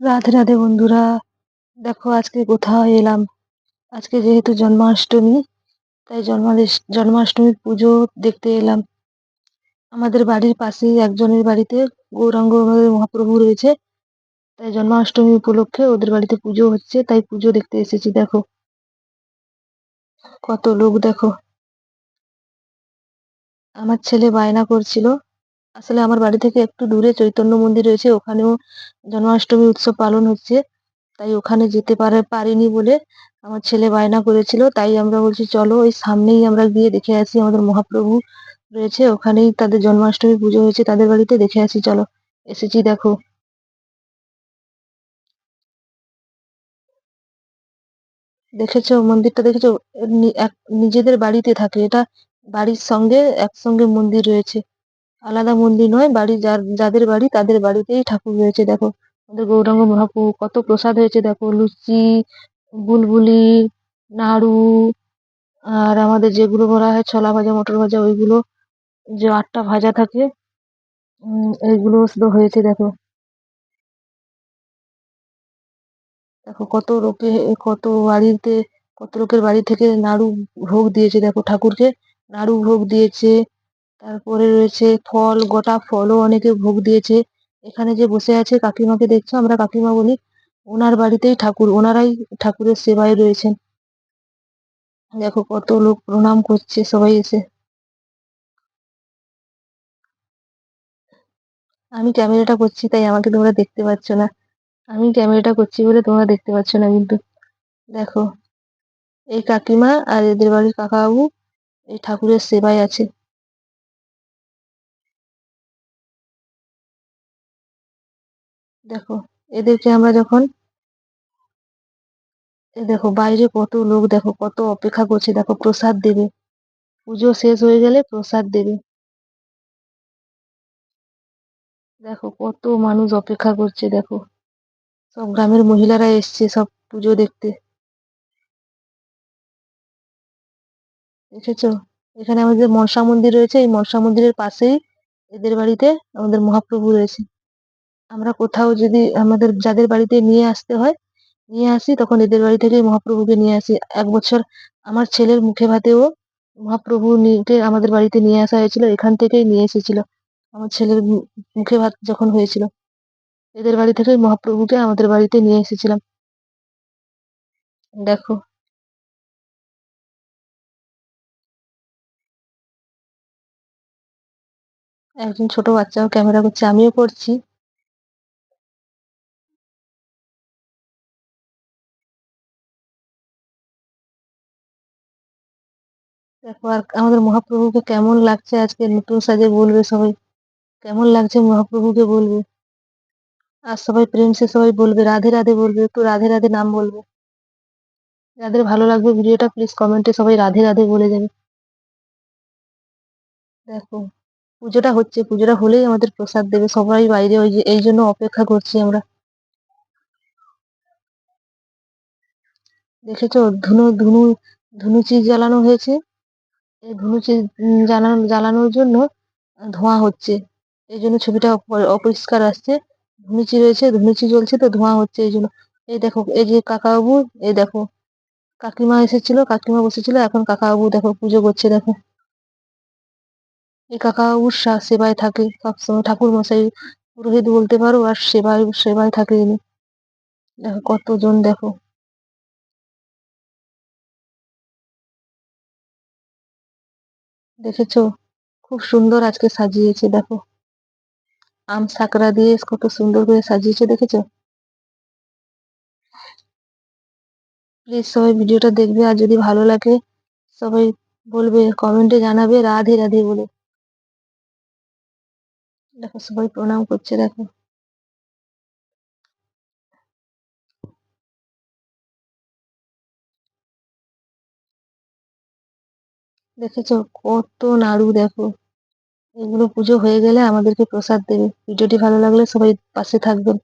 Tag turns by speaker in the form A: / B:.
A: রাধে রাধে বন্ধুরা। দেখো আজকে কোথায় এলাম। আজকে যেহেতু জন্মাষ্টমী, তাই জন্মাষ্টমীর পুজো দেখতে এলাম। আমাদের বাড়ির পাশেই একজনের বাড়িতে গৌরাঙ্গ আমাদের মহাপ্রভু রয়েছে, তাই জন্মাষ্টমী উপলক্ষে ওদের বাড়িতে পুজো হচ্ছে, তাই পুজো দেখতে এসেছি। দেখো কত লোক, দেখো। আমার ছেলে বায়না করছিল, আসলে আমার বাড়ি থেকে একটু দূরে চৈতন্য মন্দির রয়েছে, ওখানেও জন্মাষ্টমী উৎসব পালন হচ্ছে, তাই ওখানে যেতে পারিনি বলে আমার ছেলে বায়না করেছিল। তাই আমরা বলছি চলো ওই সামনেই আমরা গিয়ে দেখে আসি, আমাদের মহাপ্রভু রয়েছে ওখানেই, তাদের জন্মাষ্টমী পুজো হয়েছে, তাদের বাড়িতে দেখে আসি চলো। এসেছি দেখো। দেখেছো মন্দিরটা, দেখেছো? নিজেদের বাড়িতে থাকে এটা, বাড়ির সঙ্গে একসঙ্গে মন্দির রয়েছে, আলাদা মন্দির নয়। বাড়ি যাদের বাড়ি তাদের বাড়িতেই ঠাকুর রয়েছে। দেখো আমাদের গৌরাঙ্গ মহাপ্রভু, কত প্রসাদ হয়েছে দেখো, লুচি, বুলবুলি, নাড়ু, আর আমাদের যেগুলো বলা হয় ছোলা ভাজা, মটর ভাজা, ওইগুলো, যে 8টা ভাজা থাকে, এইগুলো শুধু হয়েছে দেখো। দেখো কত লোকে, কত বাড়িতে, কত লোকের বাড়ি থেকে নাড়ু ভোগ দিয়েছে দেখো ঠাকুরকে, নাড়ু ভোগ দিয়েছে। তারপরে রয়েছে ফল, গোটা ফলও অনেকে ভোগ দিয়েছে। এখানে যে বসে আছে কাকিমাকে দেখছো, আমরা কাকিমা বলি, ওনার বাড়িতেই ঠাকুর, ওনারাই ঠাকুরের সেবায় রয়েছেন। দেখো কত লোক প্রণাম করছে সবাই এসে। আমি ক্যামেরাটা করছি তাই আমাকে তোমরা দেখতে পাচ্ছ না, আমি ক্যামেরাটা করছি বলে তোমরা দেখতে পাচ্ছ না কিন্তু। দেখো এই কাকিমা আর এদের বাড়ির কাকাবাবু এই ঠাকুরের সেবায় আছে। দেখো এদেরকে আমরা যখন, দেখো বাইরে কত লোক, দেখো কত অপেক্ষা করছে, দেখো প্রসাদ দেবে, পুজো শেষ হয়ে গেলে প্রসাদ দেবে। দেখো কত মানুষ অপেক্ষা করছে, দেখো সব গ্রামের মহিলারা এসছে সব পুজো দেখতে। দেখেছো? এখানে আমাদের মনসা মন্দির রয়েছে, এই মনসা মন্দিরের পাশেই এদের বাড়িতে আমাদের মহাপ্রভু রয়েছে। আমরা কোথাও যদি আমাদের যাদের বাড়িতে নিয়ে আসতে হয়, নিয়ে আসি, তখন এদের বাড়ি থেকে মহাপ্রভুকে নিয়ে আসি। এক বছর আমার ছেলের মুখে ভাতেও মহাপ্রভু কে আমাদের বাড়িতে নিয়ে আসা হয়েছিল, এখান থেকেই নিয়ে এসেছিল। আমার ছেলের মুখে ভাত যখন হয়েছিল, এদের বাড়ি থেকে মহাপ্রভুকে আমাদের বাড়িতে নিয়ে এসেছিলাম। দেখো একজন ছোট বাচ্চাও ক্যামেরা করছে, আমিও করছি। দেখো আর আমাদের মহাপ্রভুকে কেমন লাগছে আজকে নতুন সাজে, বলবে সবাই কেমন লাগছে মহাপ্রভুকে, বলবে। আর সবাই প্রেম সে সবাই বলবে রাধে রাধে, বলবে একটু রাধে রাধে নাম বলবে। যাদের ভালো লাগবে ভিডিওটা প্লিজ কমেন্টে সবাই রাধে রাধে বলে যাবে। দেখো পুজোটা হচ্ছে, পুজোটা হলেই আমাদের প্রসাদ দেবে, সবাই বাইরে, ওই যে এই জন্য অপেক্ষা করছি আমরা। দেখেছো ধুনো ধুনু ধুনুচি জ্বালানো হয়েছে, এই ধুনুচি জ্বালানোর জন্য ধোঁয়া হচ্ছে, এই জন্য ছবিটা অপরিষ্কার আসছে। ধুনুচি রয়েছে, ধুনুচি জ্বলছে তো ধোঁয়া হচ্ছে এই জন্য। এই দেখো এই যে কাকাবাবু, এই দেখো কাকিমা এসেছিল, কাকিমা বসেছিল, এখন কাকাবাবু দেখো পুজো করছে। দেখো এই কাকাবাবুর সেবায় থাকে সবসময়, ঠাকুর মশাই, পুরোহিত বলতে পারো, আর সেবায় সেবায় থাকে ইনি। দেখো কতজন, দেখো দেখেছো? খুব সুন্দর আজকে সাজিয়েছে দেখো, আম সাকরা দিয়ে কত সুন্দর করে সাজিয়েছে, দেখেছো? প্লিজ সবাই ভিডিওটা দেখবে, আর যদি ভালো লাগে সবাই বলবে, কমেন্টে জানাবে রাধে রাধে বলে। দেখো সবাই প্রণাম করছে, দেখো দেখেছো কত নাড়ু, দেখো এগুলো পুজো হয়ে গেলে আমাদেরকে প্রসাদ দেবে। ভিডিওটি ভালো লাগলে সবাই পাশে থাকবেন।